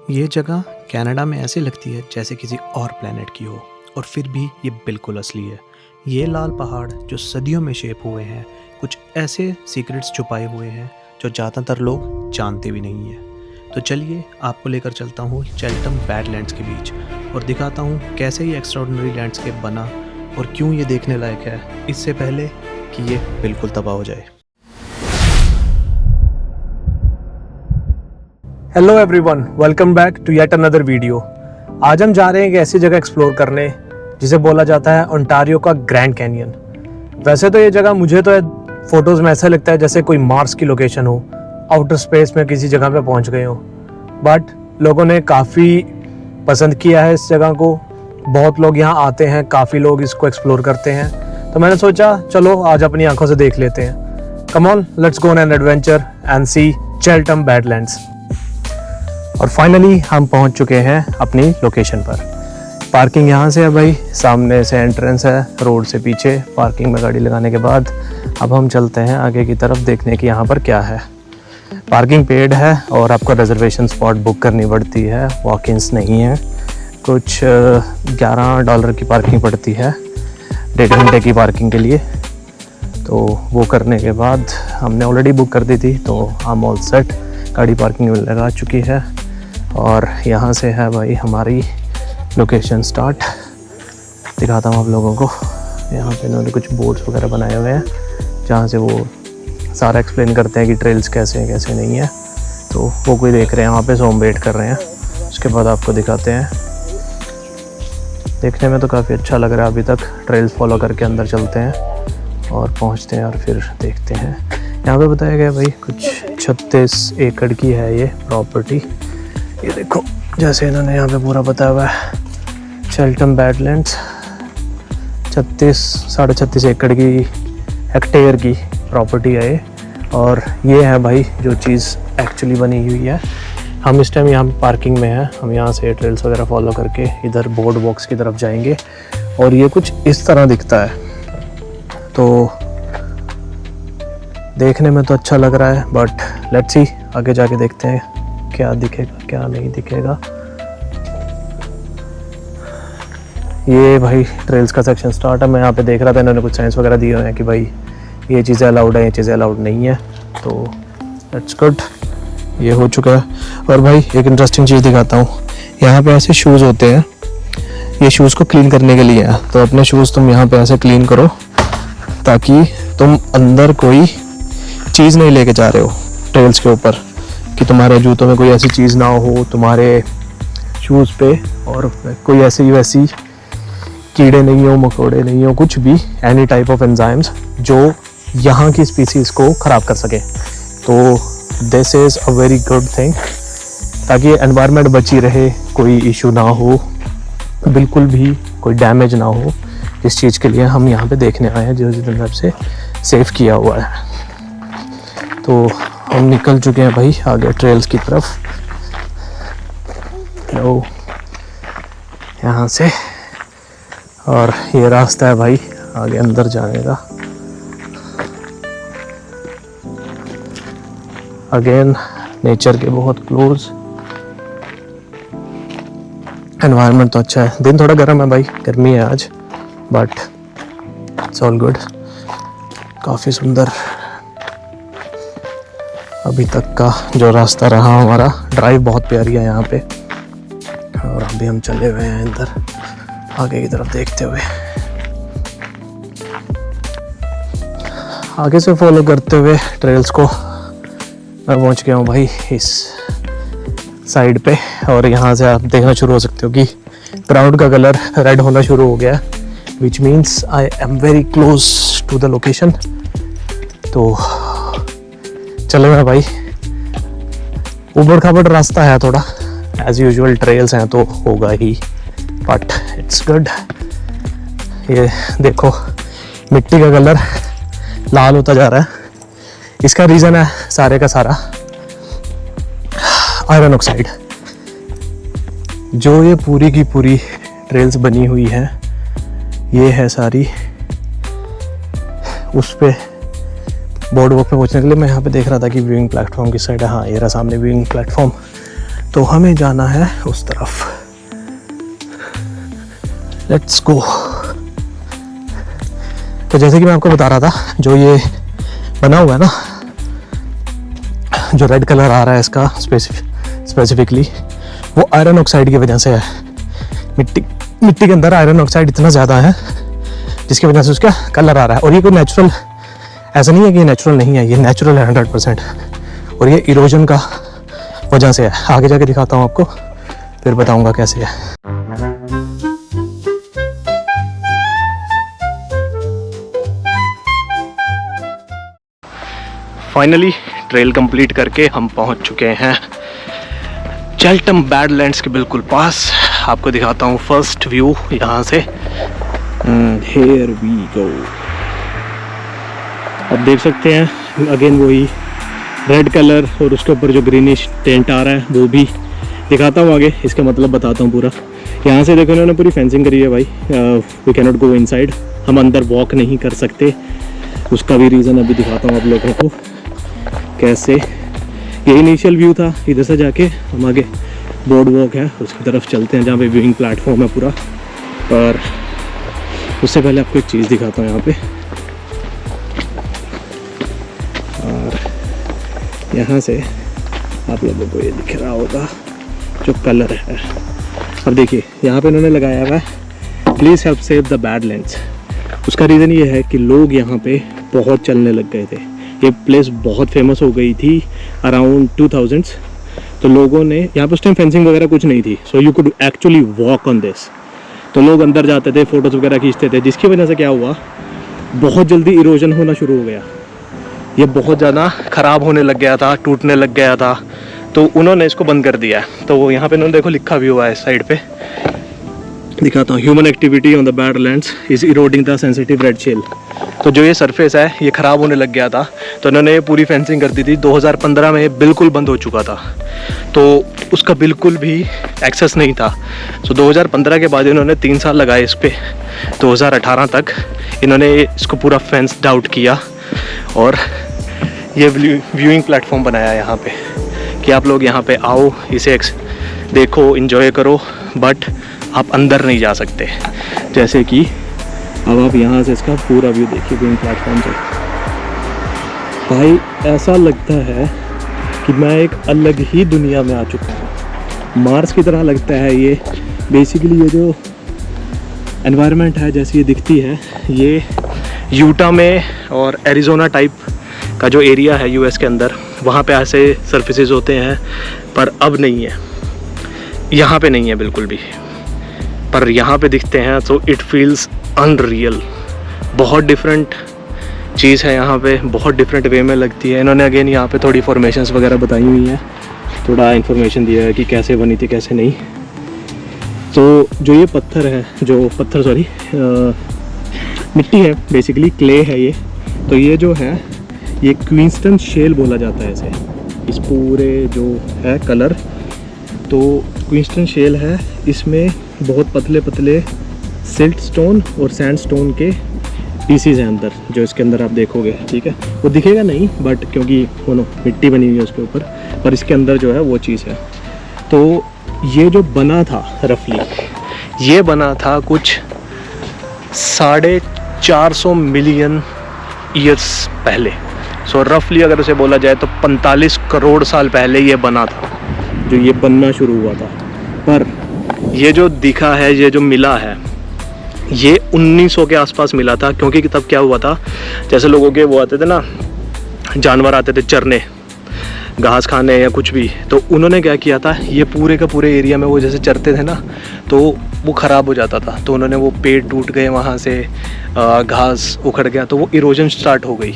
ये जगह कनाडा में ऐसे लगती है जैसे किसी और प्लेनेट की हो, और फिर भी ये बिल्कुल असली है। ये लाल पहाड़ जो सदियों में शेप हुए हैं, कुछ ऐसे सीक्रेट्स छुपाए हुए हैं जो ज़्यादातर लोग जानते भी नहीं हैं। तो चलिए आपको लेकर चलता हूँ चेल्टम बैडलैंड्स के बीच और दिखाता हूँ कैसे ये एक्स्ट्राऑर्डिनरी लैंडस्केप बना और क्यों ये देखने लायक है, इससे पहले कि ये बिल्कुल तबाह हो जाए। Hello everyone, welcome back to yet another video. आज हम जा रहे हैं एक ऐसी जगह एक्सप्लोर करने जिसे बोला जाता है ओंटारियो का ग्रैंड कैनियन। वैसे तो ये जगह मुझे तो फोटोज़ में ऐसा लगता है जैसे कोई मार्स की लोकेशन हो, आउटर स्पेस में किसी जगह पे पहुंच गए हो। बट लोगों ने काफ़ी पसंद किया है इस जगह को, बहुत लोग यहाँ आते हैं, काफ़ी लोग इसको एक्सप्लोर करते हैं। तो मैंने सोचा चलो आज अपनी आंखों से देख लेते हैं। Come on, let's go on an adventure and see Cheltenham Badlands. और फाइनली हम पहुंच चुके हैं अपनी लोकेशन पर। पार्किंग यहाँ से है भाई, सामने से एंट्रेंस है, रोड से पीछे पार्किंग में गाड़ी लगाने के बाद अब हम चलते हैं आगे की तरफ देखने की यहाँ पर क्या है। पार्किंग पेड है और आपको रिजर्वेशन स्पॉट बुक करनी पड़ती है, वॉक-इन्स नहीं है। कुछ $11 की पार्किंग पड़ती है 1.5 घंटे की पार्किंग के लिए। तो वो करने के बाद हमने ऑलरेडी बुक कर दी थी, तो हम ऑल सेट, गाड़ी पार्किंग में लगा चुकी है। और यहाँ से है भाई हमारी लोकेशन स्टार्ट। दिखाता हूँ आप लोगों को। यहाँ पे इन्होंने कुछ बोर्ड्स वगैरह बनाए हुए हैं जहाँ से वो सारा एक्सप्लेन करते हैं कि ट्रेल्स कैसे हैं कैसे नहीं है। तो वो कोई देख रहे हैं वहाँ पे, सो हम वेट कर रहे हैं, उसके बाद आपको दिखाते हैं। देखने में तो काफ़ी अच्छा लग रहा है अभी तक। ट्रेल्स फॉलो करके अंदर चलते हैं और पहुँचते हैं और फिर देखते हैं। यहाँ पे बताया गया भाई कुछ 36 एकड़ की है ये प्रॉपर्टी। ये देखो जैसे इन्होंने यहाँ पे पूरा बताया हुआ है, चेल्टम बैडलैंड्स 36.5 एकड़ की हेक्टेयर की प्रॉपर्टी है ये। और ये है भाई जो चीज़ एक्चुअली बनी हुई है। हम इस टाइम यहाँ पार्किंग में हैं, हम यहाँ से ट्रेल्स वगैरह फॉलो करके इधर बोर्ड बॉक्स की तरफ जाएंगे और ये कुछ इस तरह दिखता है। तो देखने में तो अच्छा लग रहा है, बट लेट्स सी आगे जाके देखते हैं क्या दिखेगा क्या नहीं दिखेगा। ये भाई ट्रेल्स का सेक्शन स्टार्ट है। मैं यहाँ पे देख रहा था इन्होंने कुछ साइंस वगैरह दिए हुए हैं कि भाई ये चीज़ें अलाउड है, ये चीज़ें अलाउड नहीं है। तो दैट्स गुड, ये हो चुका है। और भाई एक इंटरेस्टिंग चीज़ दिखाता हूँ, यहाँ पे ऐसे शूज़ होते हैं, ये शूज़ को क्लीन करने के लिए है। तो अपने शूज़ तुम यहाँ पे ऐसे क्लीन करो ताकि तुम अंदर कोई चीज़ नहीं लेके जा रहे हो ट्रेल्स के ऊपर, कि तुम्हारे जूतों में कोई ऐसी चीज़ ना हो तुम्हारे शूज़ पे, और कोई ऐसी वैसी कीड़े नहीं हो, मकोड़े नहीं हो, कुछ भी एनी टाइप ऑफ एंजाइम्स जो यहाँ की स्पीसीज़ को ख़राब कर सके। तो this is a very good thing, ताकि एनवायरनमेंट बची रहे, कोई इशू ना हो, बिल्कुल भी कोई डैमेज ना हो। इस चीज़ के लिए हम यहाँ पे देखने आए हैं जो जिस तरफ से सेव किया हुआ है। तो हम निकल चुके हैं भाई आगे ट्रेल्स की तरफ। लो यहाँ से, और ये रास्ता है भाई आगे अंदर जाने का। अगेन नेचर के बहुत क्लोज, एनवायरनमेंट तो अच्छा है। दिन थोड़ा गर्म है भाई, गर्मी है आज, बट इट्स ऑल गुड। काफ़ी सुंदर अभी तक का जो रास्ता रहा हमारा। ड्राइव बहुत प्यारी है यहाँ पे। और अभी हम चले हुए हैं इधर आगे की तरफ देखते हुए, आगे से फॉलो करते हुए ट्रेल्स को। मैं पहुँच गया हूँ भाई इस साइड पे, और यहाँ से आप देखना शुरू हो सकते हो कि ग्राउंड का कलर रेड होना शुरू हो गया है, which means I am very close to the location. तो चलो मैं भाई, ऊबड़ खाबड़ रास्ता है थोड़ा, एज यूजुअल ट्रेल्स हैं तो होगा ही, बट इट्स गुड। ये देखो मिट्टी का कलर लाल होता जा रहा है, इसका रीज़न है सारे का सारा आयरन ऑक्साइड। जो ये पूरी की पूरी ट्रेल्स बनी हुई है, ये है सारी उस पे बोर्ड वॉक पे पहुंचने के लिए। मैं यहाँ पे देख रहा था कि व्यूइंग प्लेटफॉर्म की साइड है। हाँ, ये रहा सामने व्यूइंग प्लेटफॉर्म। तो हमें जाना है उस तरफ। Let's go. तो जैसे कि मैं आपको बता रहा था, जो ये बना हुआ है ना, जो रेड कलर आ रहा है इसका स्पेसिफिकली, वो आयरन ऑक्साइड की वजह से है। मिट्टी के अंदर आयरन ऑक्साइड इतना ज़्यादा है जिसकी वजह से उसका कलर आ रहा है। और ये कोई नेचुरल, ऐसा नहीं है कि ये नेचुरल नहीं है, ये नेचुरल है 100%। और ये इरोजन का वजह से है। आगे जाके दिखाता हूँ आपको, फिर बताऊँगा कैसे है। फाइनली ट्रेल कंप्लीट करके हम पहुंच चुके हैं चेल्टम बैडलैंड्स के बिल्कुल पास। आपको दिखाता हूं फर्स्ट व्यू यहां से। Here we go. अब देख सकते हैं अगेन वही रेड कलर और उसके ऊपर जो ग्रीनिश टेंट आ रहा है वो भी दिखाता हूँ आगे, इसका मतलब बताता हूँ पूरा। यहाँ से देखो इन्होंने पूरी फेंसिंग करी है भाई। We can not go inside, हम अंदर वॉक नहीं कर सकते। उसका भी रीज़न अभी दिखाता हूँ आप लोगों को कैसे। ये इनिशियल व्यू था, इधर से जाके हम आगे बोर्ड वॉक है उसकी तरफ चलते हैं जहाँ पे व्यूइंग प्लेटफॉर्म है पूरा। और उससे पहले आपको एक चीज़ दिखाता हूँ यहाँ पे। और यहाँ से आप लोगों को ये दिख रहा होगा जो कलर है। अब देखिए यहाँ पे इन्होंने लगाया हुआ है please help save the badlands. उसका रीज़न ये है कि लोग यहाँ पे बहुत चलने लग गए थे। ये प्लेस बहुत फेमस हो गई थी अराउंड 2000s। तो लोगों ने यहाँ पर उस टाइम फेंसिंग वगैरह कुछ नहीं थी, so you could actually walk on this. तो लोग अंदर जाते थे, फ़ोटोज़ वगैरह खींचते थे, जिसकी वजह से क्या हुआ, बहुत जल्दी इरोजन होना शुरू हो गया। ये बहुत ज़्यादा ख़राब होने लग गया था, टूटने लग गया था। तो उन्होंने इसको बंद कर दिया। तो वो यहाँ पे उन्होंने देखो लिखा भी हुआ है इस साइड पे, दिखाता हूँ। Human activity on the badlands is eroding the sensitive red shale. तो जो ये सरफेस है ये ख़राब होने लग गया था, तो इन्होंने ये पूरी फेंसिंग कर दी थी। 2015 में बिल्कुल बंद हो चुका था, तो उसका बिल्कुल भी एक्सेस नहीं था। सो 2015 के बाद इन्होंने 3 साल लगाए इस पर। 2018 तक इन्होंने इसको पूरा फेंस्ड आउट किया और ये व्यूइंग प्लेटफॉर्म बनाया यहाँ पे कि आप लोग यहाँ पे आओ, इसे देखो, इन्जॉय करो, बट आप अंदर नहीं जा सकते। जैसे कि अब आप यहाँ से इसका पूरा व्यू देखिए व्यूइंग प्लेटफॉर्म से। भाई ऐसा लगता है कि मैं एक अलग ही दुनिया में आ चुका हूँ। मार्स की तरह लगता है ये। बेसिकली ये जो एनवायरनमेंट है जैसी ये दिखती है, ये यूटा में और एरिज़ोना टाइप का जो एरिया है यूएस के अंदर, वहाँ पे ऐसे सर्फेसेस होते हैं, पर अब नहीं है। यहाँ पे नहीं है बिल्कुल भी, पर यहाँ पे दिखते हैं। So it feels unreal. बहुत डिफरेंट चीज़ है यहाँ पे, बहुत डिफरेंट वे में लगती है। इन्होंने अगेन यहाँ पे थोड़ी फॉर्मेशंस वगैरह बताई हुई हैं, थोड़ा इन्फॉर्मेशन दिया है कि कैसे बनी थी कैसे नहीं। तो जो ये पत्थर है, मिट्टी है, बेसिकली क्ले है ये। तो ये जो है ये क्वींसटन शेल बोला जाता है इसे, इस पूरे जो है कलर। तो क्वींसटन शेल है, इसमें बहुत पतले पतले सिल्ट स्टोन और सैंड स्टोन के पीसीज हैं अंदर, जो इसके अंदर आप देखोगे। ठीक है, वो दिखेगा नहीं बट क्योंकि वो मिट्टी बनी हुई है उसके ऊपर, पर इसके अंदर जो है वो चीज़ है। तो ये जो बना था रफली, ये बना था कुछ 450 मिलियन ईयर्स पहले। सो रफली अगर उसे बोला जाए तो 45 करोड़ साल पहले ये बना था, जो ये बनना शुरू हुआ था। पर ये जो दिखा है, ये जो मिला है, ये 1900 के आसपास मिला था। क्योंकि तब क्या हुआ था, जैसे लोगों के वो आते थे ना, जानवर आते थे चरने, घास खाने या कुछ भी, तो उन्होंने क्या किया था, ये पूरे का पूरे एरिया में वो जैसे चरते थे ना, तो वो ख़राब हो जाता था। तो उन्होंने वो पेड़ टूट गए, वहाँ से घास उखड़ गया, तो वो इरोजन स्टार्ट हो गई।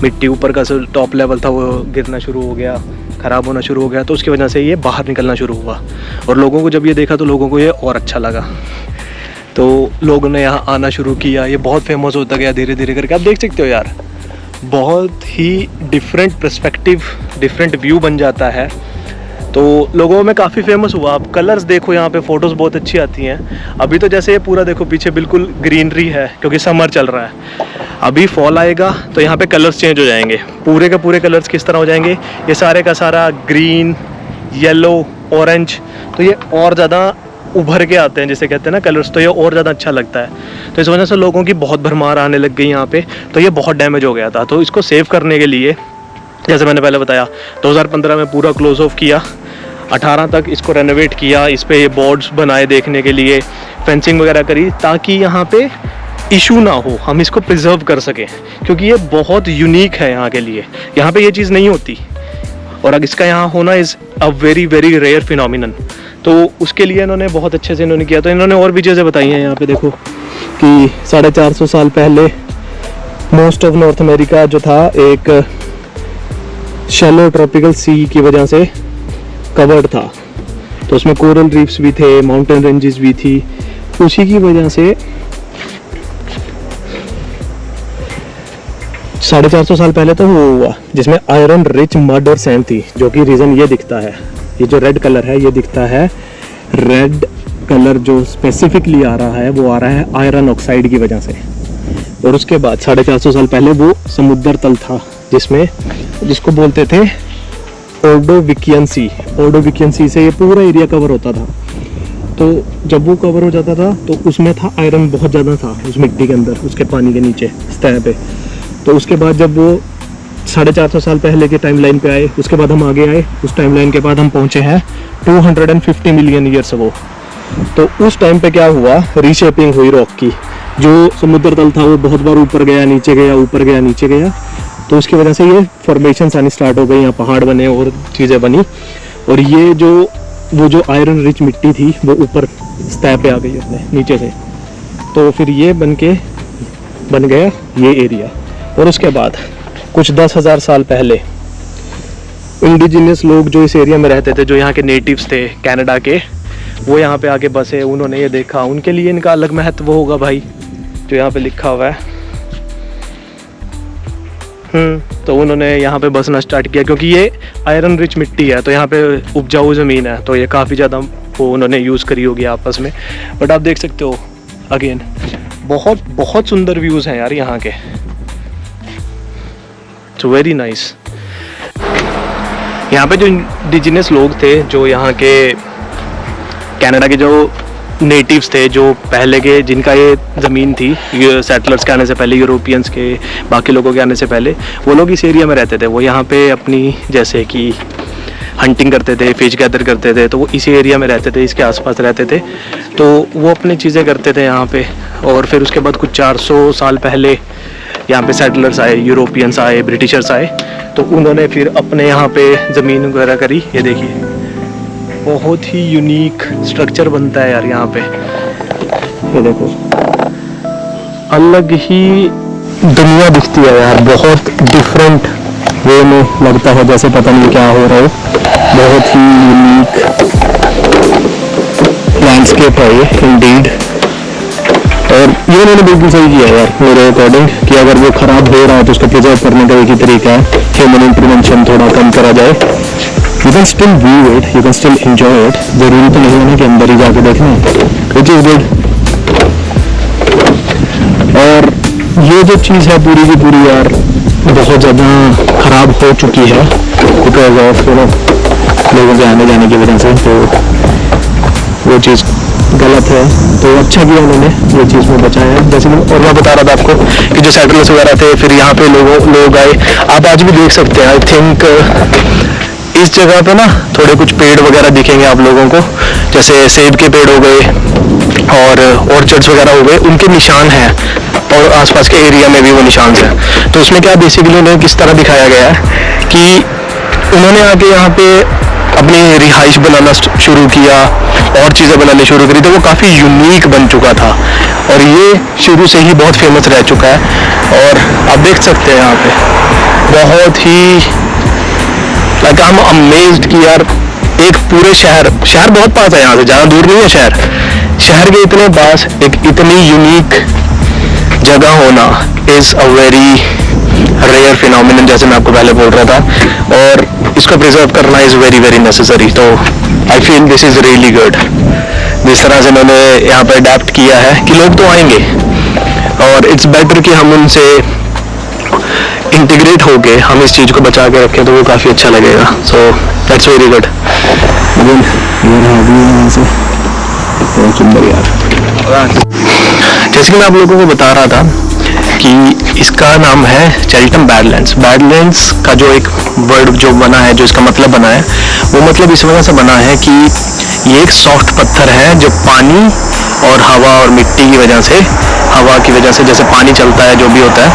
मिट्टी ऊपर का जो टॉप लेवल था वो गिरना शुरू हो गया, ख़राब होना शुरू हो गया। तो उसकी वजह से ये बाहर निकलना शुरू हुआ। और लोगों को जब ये देखा तो लोगों को ये और अच्छा लगा, तो लोगों ने यहाँ आना शुरू किया। ये बहुत फेमस होता गया धीरे धीरे करके। आप देख सकते हो यार, बहुत ही डिफरेंट पर्सपेक्टिव, डिफरेंट व्यू बन जाता है। तो लोगों में काफ़ी फेमस हुआ। आप कलर्स देखो यहाँ पे, फ़ोटोज़ बहुत अच्छी आती हैं। अभी तो जैसे ये पूरा देखो पीछे बिल्कुल ग्रीनरी है क्योंकि समर चल रहा है। अभी फॉल आएगा तो यहाँ पे कलर्स चेंज हो जाएंगे, पूरे के पूरे कलर्स किस तरह हो जाएंगे, ये सारे का सारा ग्रीन, येलो ऑरेंज, तो ये और ज़्यादा उभर के आते हैं, जैसे कहते हैं ना कलर्स, तो ये और ज़्यादा अच्छा लगता है। तो इस वजह से लोगों की बहुत भरमार आने लग गई यहाँ पे, तो ये बहुत डैमेज हो गया था। तो इसको सेव करने के लिए, जैसे मैंने पहले बताया, 2015 में पूरा क्लोज ऑफ किया, 18 तक इसको रेनोवेट किया, इस पे ये बोर्ड्स बनाए देखने के लिए, फेंसिंग वगैरह करी ताकि यहाँ पे इशू ना हो, हम इसको प्रिजर्व कर सकें, क्योंकि ये बहुत यूनिक है यहाँ के लिए। यहाँ पे ये चीज़ नहीं होती, और अगर इसका यहाँ होना is a very very rare phenomenon. तो उसके लिए इन्होंने बहुत अच्छे से इन्होंने किया। तो इन्होंने और भी चीज़ें बताई हैं यहाँ पे, देखो कि 450 साल पहले मोस्ट ऑफ नॉर्थ अमेरिका जो था एक शैलो ट्रॉपिकल सी की वजह से कवर्ड था, तो उसमें कोरल रीफ्स भी थे, माउंटेन रेंजेस भी थी। उसी की वजह से 450 साल पहले तो वो हुआ, जिसमें आयरन रिच मड और सैंड थी, जो कि रीज़न ये दिखता है, ये जो रेड कलर है, ये दिखता है, रेड कलर जो स्पेसिफिकली आ रहा है वो आ रहा है आयरन ऑक्साइड की वजह से। और उसके बाद 450 साल पहले वो समुद्र तल था, जिसको बोलते थे ऑर्डोविकियन सी। ऑर्डोविकियन सी से ये पूरा एरिया कवर होता था। तो जब वो कवर हो जाता था तो उसमें था आयरन बहुत ज़्यादा था उस मिट्टी के अंदर, उसके पानी के नीचे सतह पे। तो उसके बाद जब वो 450 साल पहले के टाइमलाइन पे आए, उसके बाद हम आगे आए, उस टाइमलाइन के बाद हम पहुँचे हैं 250 मिलियन ईयर्स अगो। तो उस टाइम पे क्या हुआ, रीशेपिंग हुई रॉक की। जो समुद्र तल था वो बहुत बार ऊपर गया, नीचे गया, ऊपर गया, नीचे गया, तो उसकी वजह से ये फॉर्मेशंस आनी स्टार्ट हो गई, यहाँ पहाड़ बने और चीज़ें बनी। और ये जो आयरन रिच मिट्टी थी वो ऊपर सतह पे आ गई अपने नीचे से, तो फिर ये बन गया ये एरिया। और उसके बाद कुछ 10,000 साल पहले इंडिजिनियस लोग जो इस एरिया में रहते थे, जो यहाँ के नेटिव्स थे कनाडा के, वो यहाँ पे आके बसे। उन्होंने ये देखा, उनके लिए इनका अलग महत्व होगा भाई, जो यहाँ पे लिखा हुआ है। तो उन्होंने यहाँ पे बसना स्टार्ट किया, क्योंकि ये आयरन रिच मिट्टी है, तो यहाँ पे उपजाऊ ज़मीन है, तो ये काफ़ी ज़्यादा वो उन्होंने यूज़ करी होगी आपस में। बट आप देख सकते हो अगेन बहुत बहुत सुंदर व्यूज़ हैं यार यहाँ के, इट्स वेरी नाइस। यहाँ पे जो इंडिजिनस लोग थे, जो यहाँ के कनाडा के जो नेटिव्स थे, जो पहले के जिनका ये ज़मीन थी, ये सेटलर्स के आने से पहले, यूरोपियंस के, बाकी लोगों के आने से पहले, वो लोग इस एरिया में रहते थे। वो यहाँ पे अपनी जैसे कि हंटिंग करते थे, फिश गैदर करते थे, तो वो इसी एरिया में रहते थे, इसके आसपास रहते थे, तो वो अपनी चीज़ें करते थे यहाँ पे। और फिर उसके बाद कुछ 400 साल पहले यहाँ पे सेटलर्स आए, यूरोपियंस आए, ब्रिटिशर्स आए, तो उन्होंने फिर अपने यहाँ पे ज़मीन वगैरह करी। ये देखिए बहुत ही यूनिक स्ट्रक्चर बनता है यार यहाँ पे, ये देखो अलग ही दुनिया दिखती है यार, बहुत डिफरेंट वे में लगता है जैसे पता नहीं क्या हो रहा है। बहुत ही यूनिक लैंडस्केप है ये इंडीड। और ये मैंने बिल्कुल सही किया यार मेरे अकॉर्डिंग, कि अगर वो ख़राब हो रहा है तो उसको प्रिजर्व करने का एक ही तरीका है, ह्यूमन इंटरवेंशन थोड़ा कम करा जाए। You can still view it, you can still enjoy it, जरूरी तो नहीं है ना कि अंदर ही जाके देखना, विच इज़ गुड। और ये जो चीज़ है पूरी की पूरी यार बहुत ज़्यादा ख़राब हो चुकी है बिकॉज ऑफ लोगों के आने जाने की वजह से, तो वो चीज़ गलत है। तो अच्छा किया उन्होंने ये चीज़ में बचाया है। जैसे कि और मैं बता रहा था आपको कि जो सेटलर्स वगैरह थे, फिर यहाँ पे लोग आए। आप आज भी देख सकते हैं, आई थिंक इस जगह पे ना थोड़े कुछ पेड़ वगैरह दिखेंगे आप लोगों को, जैसे सेब के पेड़ हो गए और ऑर्चर्ड्स वगैरह हो गए, उनके निशान हैं, और आसपास के एरिया में भी वो निशान हैं। तो उसमें क्या बेसिकली उन्हें किस तरह दिखाया गया है कि उन्होंने आके यहाँ पे अपनी रिहाइश बनाना शुरू किया और चीज़ें बनानी शुरू करी, तो वो काफ़ी यूनिक बन चुका था, और ये शुरू से ही बहुत फेमस रह चुका है। और आप देख सकते हैं यहाँ पे बहुत ही लाइक आई एम अमेज्ड कि यार एक पूरे शहर बहुत पास है यहाँ से, ज़्यादा दूर नहीं है शहर के इतने पास एक इतनी यूनिक जगह होना is a very rare phenomenon, जैसे मैं आपको पहले बोल रहा था, और इसको प्रिजर्व करना इज़ वेरी वेरी नेसेसरी। तो I feel this is really good, जिस तरह से इन्होंने यहाँ पर अडेप्ट किया है कि लोग तो आएंगे, और इट्स बेटर कि हम उनसे इंटीग्रेट होके हम इस चीज़ को बचा के रखें, तो वो काफ़ी अच्छा लगेगा। So that's very good. Again ये रहा व्यू यहाँ से, बहुत सुंदर यार। जैसे कि मैं आप लोगों को बता रहा था कि इसका नाम है चेल्टम बैडलैंड्स। बैडलैंड्स का जो एक वर्ड जो बना है, जो इसका मतलब बना है, वो मतलब इस वजह से बना है कि ये एक सॉफ्ट पत्थर है जो पानी और हवा और मिट्टी की वजह से, हवा की वजह से जैसे पानी चलता है, जो भी होता है,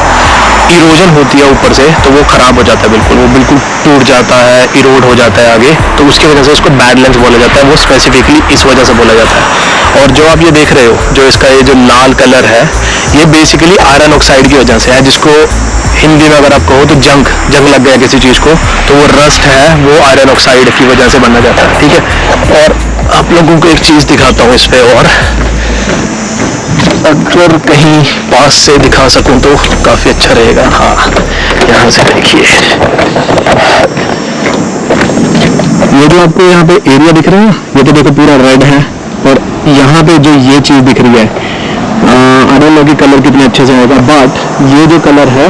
इरोजन होती है ऊपर से, तो वो ख़राब हो जाता है, बिल्कुल वो बिल्कुल टूट जाता है, इरोड हो जाता है आगे, तो उसकी वजह से उसको बैडलैंड्स बोला जाता है। वो स्पेसिफिकली इस वजह से बोला जाता है। और जो आप ये देख रहे हो, जो इसका ये जो लाल कलर है, ये बेसिकली आयरन ऑक्साइड की वजह से है, जिसको हिंदी में अगर आप कहो तो जंग लग गया किसी चीज़ को, तो वो रस्ट है, वो आयरन ऑक्साइड की वजह से बना जाता है, ठीक है। और आप लोगों को एक चीज़ दिखाता हूँ इस पर, और अगर कहीं पास से दिखा सकूं तो काफ़ी अच्छा रहेगा। हाँ, यहाँ से देखिए, ये जो आपको यहाँ पे एरिया दिख रहा है, ये तो देखो पूरा रेड है, और यहाँ पे जो ये चीज़ दिख रही है, आई डोंट नो कि कलर कितने अच्छे से आएगा, बट ये जो कलर है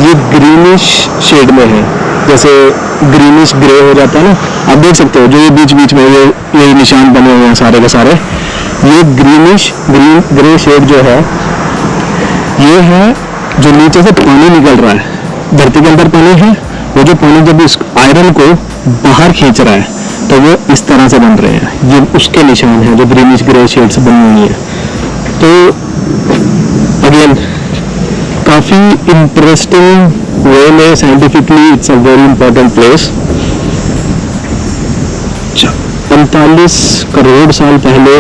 ये ग्रीनिश शेड में है, जैसे ग्रीनिश ग्रे हो जाता है ना, आप देख सकते हो जो ये बीच बीच में ये निशान बने हुए हैं सारे के सारे, ये ग्रीनिश ग्रीन ग्रे शेड जो है, ये है जो नीचे से पानी निकल रहा है, धरती के अंदर पानी है, वो जो पानी जब इस आयरन को बाहर खींच रहा है तो वो इस तरह से बन रहे हैं, ये उसके निशान हैं जो ग्रीनिश ग्रे शेड से बनी हुई है। तो अगेन काफ़ी इंटरेस्टिंग वे में, scientifically it's a very important place. 45 crore साल पहले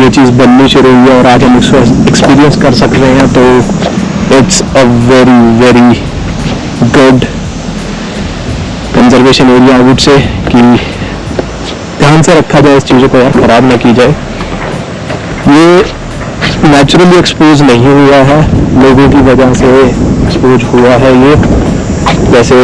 ये चीज़ बननी शुरू हुई है और आज हम इसको एक्सपीरियंस कर सक रहे हैं, तो it's a very very good conservation area, I would से, कि ध्यान से रखा जाए इस चीज़ों को यार, ख़राब ना की जाए। ये नेचुरली एक्सपोज नहीं हुआ है, लोगों की वजह से एक्सपोज हुआ है ये, जैसे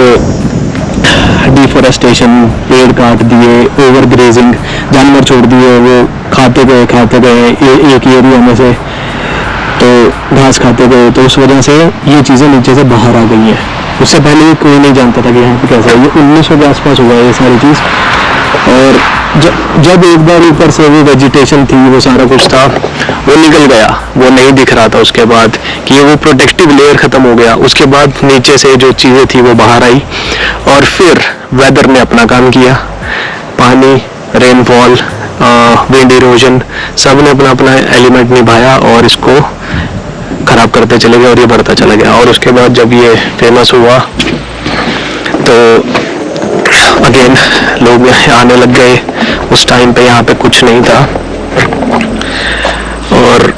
डिफोरेस्टेशन, पेड़ काट दिए, ओवर ग्रेजिंग, जानवर छोड़ दिए, वो खाते गए एक एरिया में से, तो घास खाते गए, तो उस वजह से ये चीज़ें नीचे से बाहर आ गई हैं। उससे पहले कोई नहीं जानता था कि यहाँ पे कैसा है, ये 1900 के आसपास हुआ है ये सारी चीज़। और जब एक बार ऊपर से वो वेजिटेशन थी, वो सारा कुछ था, वो निकल गया, वो नहीं दिख रहा था उसके बाद, कि वो प्रोटेक्टिव लेयर ख़त्म हो गया, उसके बाद नीचे से जो चीज़ें थी वो बाहर आई, और फिर वेदर ने अपना काम किया, पानी, रेनफॉल, विंड इरोजन, सब ने अपना अपना एलिमेंट निभाया और इसको ख़राब करते चले गए, और ये बढ़ता चला गया। और उसके बाद जब ये फेमस हुआ तो अगेन लोग यहाँ आने लग गए। उस टाइम पे यहाँ पे कुछ नहीं था और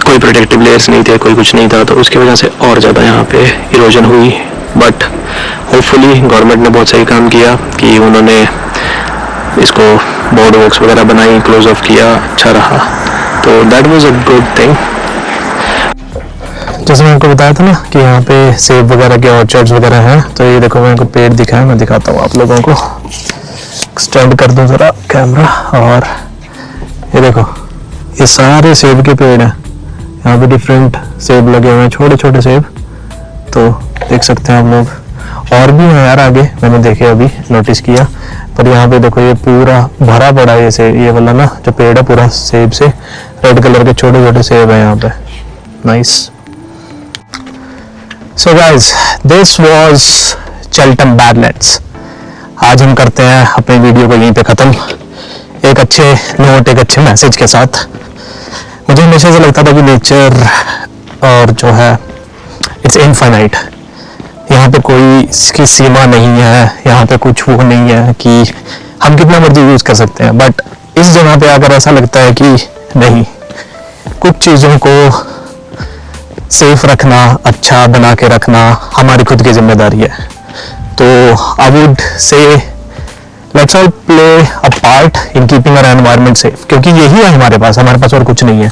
कोई प्रोटेक्टिव लेयर्स नहीं थे, कोई कुछ नहीं था, तो उसकी वजह से और ज़्यादा यहाँ पे इरोजन हुई। बट होपफुली गवर्नमेंट ने बहुत सही काम किया कि उन्होंने इसको बोर्ड वर्क्स वगैरह बनाई, क्लोज ऑफ किया, अच्छा रहा, तो that was a good thing. जैसे मैंने आपको बताया था ना कि यहाँ पे सेब वगैरह के ऑर्चर्ड्स वगैरह हैं, तो ये देखो मेरे को पेड़ दिखा है, मैं दिखाता हूँ आप लोगों को, एक्सटेंड कर दूँ ज़रा कैमरा, और ये देखो ये सारे सेब के पेड़ हैं, यहाँ पे डिफरेंट सेब लगे हुए हैं, छोटे छोटे सेब, तो देख सकते हैं आप लोग। और भी हैं यार आगे, मैंने देखे अभी नोटिस किया, पर यहाँ पे देखो ये पूरा भरा पड़ा है, ये वाला ना जो पेड़ है पूरा सेब से, रेड कलर के छोटे छोटे सेब है यहाँ पे, nice. So guys, this was Cheltenham Badlands. आज हम करते हैं अपनी वीडियो को यहीं पे ख़त्म, एक अच्छे नोट, एक अच्छे मैसेज के साथ। मुझे हमेशा से लगता था कि नेचर और जो है इट्स इनफाइनाइट, यहाँ पे कोई इसकी सीमा नहीं है, यहाँ पे कुछ वो नहीं है कि हम कितना मर्जी यूज़ कर सकते हैं, बट इस जगह पे आकर ऐसा लगता है कि नहीं, कुछ चीज़ों को सेफ रखना, अच्छा बना के रखना हमारी खुद की जिम्मेदारी है। तो I would say let's all play a part in keeping our environment safe, क्योंकि यही है हमारे पास और कुछ नहीं है।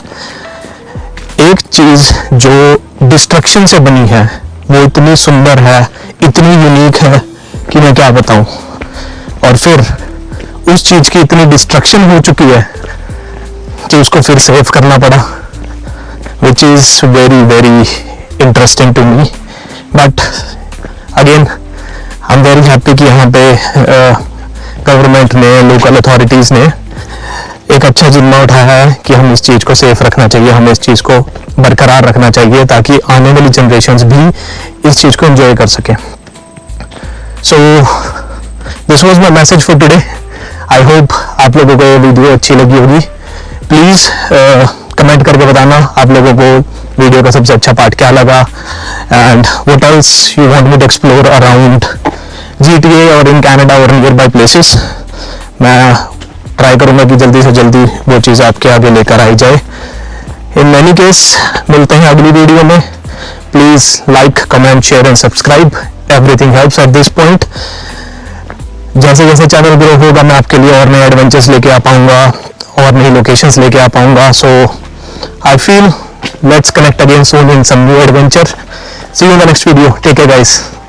एक चीज़ जो डिस्ट्रक्शन से बनी है वो इतनी सुंदर है, इतनी यूनिक है कि मैं क्या बताऊं, और फिर उस चीज़ की इतनी डिस्ट्रक्शन हो चुकी है कि उसको फिर सेव करना पड़ा, which is very very interesting to me, but again I'm very happy कि यहाँ पे गवर्नमेंट ने, लोकल अथॉरिटीज़ ने एक अच्छा जिम्मा उठाया है कि हम इस चीज़ को सेफ रखना चाहिए, हमें इस चीज़ को बरकरार रखना चाहिए ताकि आने वाली जनरेशन्स भी इस चीज़ को एंजॉय कर सकें. So this was my message for today. I hope आप लोगों को ये वीडियो अच्छी लगी होगी. प्लीज़ कमेंट करके बताना आप लोगों को वीडियो का सबसे अच्छा पार्ट क्या लगा and what else you want me to explore around GTA और इन कनाडा और नियर बाय प्लेसेस. मैं ट्राई करूँगा कि जल्दी से जल्दी वो चीज़ आपके आगे लेकर आई जाए. इन एनी केस मिलते हैं अगली वीडियो में. Please like, comment, share and subscribe. Everything helps at this point. जैसे जैसे चैनल ग्रो होगा मैं आपके लिए और नए एडवेंचर्स लेके आ पाऊँगा और नई लोकेशंस लेके आ पाऊँगा. So I feel let's connect again soon in some new adventure. See you in the next video. Take care guys.